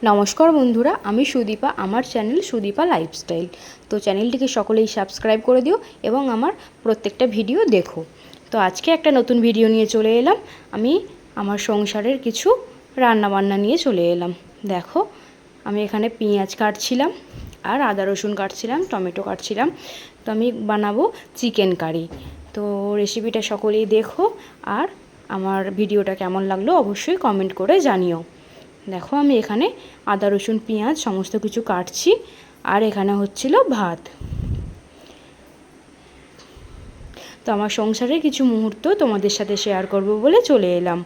নমস্কার বন্ধুরা, আমি সুদীপা। আমার চ্যানেল সুদীপা লাইফস্টাইল। তো চ্যানেলটিকে সকলেই সাবস্ক্রাইব করে দিও এবং আমার প্রত্যেকটা ভিডিও দেখো। তো আজকে একটা নতুন ভিডিও নিয়ে চলে এলাম। আমি আমার সংসারের কিছু রান্নাবান্না নিয়ে চলে এলাম। দেখো, আমি এখানে পেঁয়াজ কাটছিলাম আর আদা রসুন কাটছিলাম, টমেটো কাটছিলাম। তো আমি বানাবো চিকেন কারি। তো রেসিপিটা সকলেই দেখো আর আমার ভিডিওটা কেমন লাগলো অবশ্যই কমেন্ট করে জানিও। দেখো, আমি এখানে আদা রসুন পেঁয়াজ সমস্ত কিছু কাটছি আর এখানে হচ্ছিল ভাত। তো আমার সংসারের কিছু মুহূর্ত তোমাদের সাথে শেয়ার করব বলে চলে এলাম।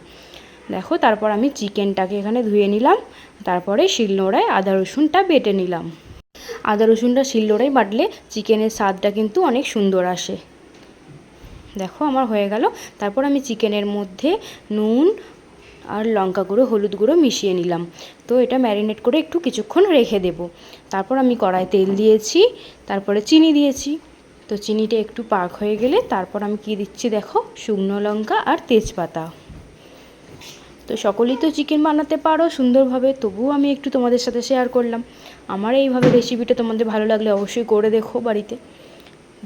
দেখো, তারপর আমি চিকেনটাকে এখানে ধুয়ে নিলাম, তারপরে শিলনোড়ায় আদা রসুনটা বেটে নিলাম। আদা রসুনটা শিলনোড়ায় বাটলে চিকেনের স্বাদটা কিন্তু অনেক সুন্দর আসে। দেখো, আমার হয়ে গেল। তারপর আমি চিকেনের মধ্যে নুন আর লঙ্কা গুঁড়ো, হলুদ গুঁড়ো মিশিয়ে নিলাম। তো এটা ম্যারিনেট করে একটু কিছুক্ষণ রেখে দেব। তারপর আমি কড়াই তেল দিয়েছি, তারপরে চিনি দিয়েছি। তো চিনিটা একটু পাক হয়ে গেলে তারপর আমি কি দিচ্ছি দেখো, শুকনো লঙ্কা আর তেজপাতা। তো সকলেই তো চিকেন বানাতে পারো সুন্দরভাবে, তবুও আমি একটু তোমাদের সাথে শেয়ার করলাম। আমার এইভাবে রেসিপিটা তোমাদের ভালো লাগলে অবশ্যই করে দেখো বাড়িতে।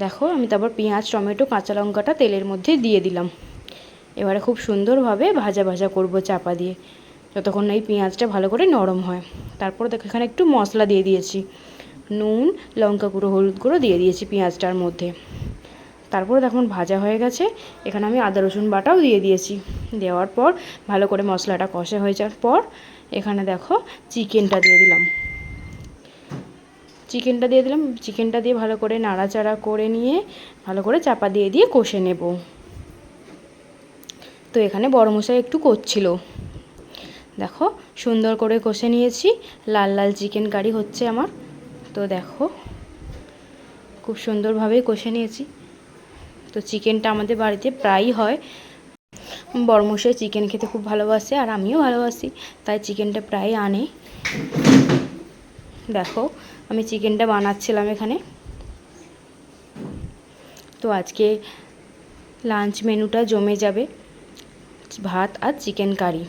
দেখো, আমি তারপর পেঁয়াজ, টমেটো, কাঁচা লঙ্কাটা তেলের মধ্যে দিয়ে দিলাম। এবারে খুব সুন্দরভাবে ভাজা ভাজা করব চাপা দিয়ে, যতক্ষণ না এই পেঁয়াজটা ভালো করে নরম হয়। তারপর দেখো, এখানে একটু মশলা দিয়ে দিয়েছি, নুন, লঙ্কা গুঁড়ো, হলুদ গুঁড়ো দিয়ে দিয়েছি পেঁয়াজটার মধ্যে। তারপরে দেখুন ভাজা হয়ে গেছে। এখানে আমি আদা রসুন বাটাও দিয়ে দিয়েছি। দেওয়ার পর ভালো করে মশলাটা কষা হয়ে যাওয়ার পর এখানে দেখো চিকেনটা দিয়ে দিলাম। চিকেনটা দিয়ে ভালো করে নাড়াচাড়া করে নিয়ে ভালো করে চাপা দিয়ে দিয়ে কষে নেব। তো এখানে বড় মশাই একটু করছিল। দেখো, সুন্দর করে কষে নিয়েছি। লাল লাল চিকেন কারি হচ্ছে আমার। তো দেখো, খুব সুন্দরভাবেই কষে নিয়েছি। তো চিকেনটা আমাদের বাড়িতে প্রায়ই হয়। বড় মশাই চিকেন খেতে খুব ভালোবাসে আর আমিও ভালোবাসি, তাই চিকেনটা প্রায় আনে। দেখো, আমি চিকেনটা বানাচ্ছিলাম এখানে। তো আজকে লাঞ্চ মেনুটা জমে যাবে, ভাত আর চিকেন কারি।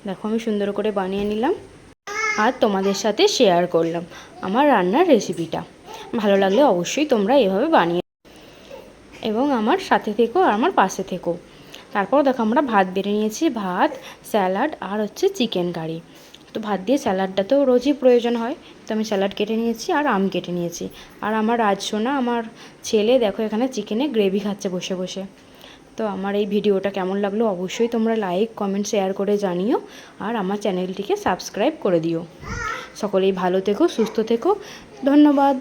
দেখো, আমি সুন্দর করে বানিয়ে নিলাম আর তোমাদের সাথে শেয়ার করলাম আমার রান্নার রেসিপিটা। ভালো লাগলে অবশ্যই তোমরা এভাবে বানিয়ে এবং আমার সাথে থেকো আর আমার পাশে থেকো। তারপর দেখো, আমরা ভাত বেড়ে নিয়েছি, ভাত, স্যালাড আর হচ্ছে চিকেন কারি। তো ভাত দিয়ে স্যালাডটা তো রোজই প্রয়োজন হয়, তো আমি স্যালাড কেটে নিয়েছি আর আম কেটে নিয়েছি। আর আমার রাজসোনা, আমার ছেলে, দেখো এখানে চিকেনের গ্রেভি খাচ্ছে বসে বসে। তো আমার এই ভিডিওটা কেমন লাগলো অবশ্যই তোমরা লাইক, কমেন্ট, শেয়ার করে জানিও আর আমার চ্যানেলটিকে সাবস্ক্রাইব করে দিও। সকলেই ভালো থেকো, সুস্থ থেকো। ধন্যবাদ।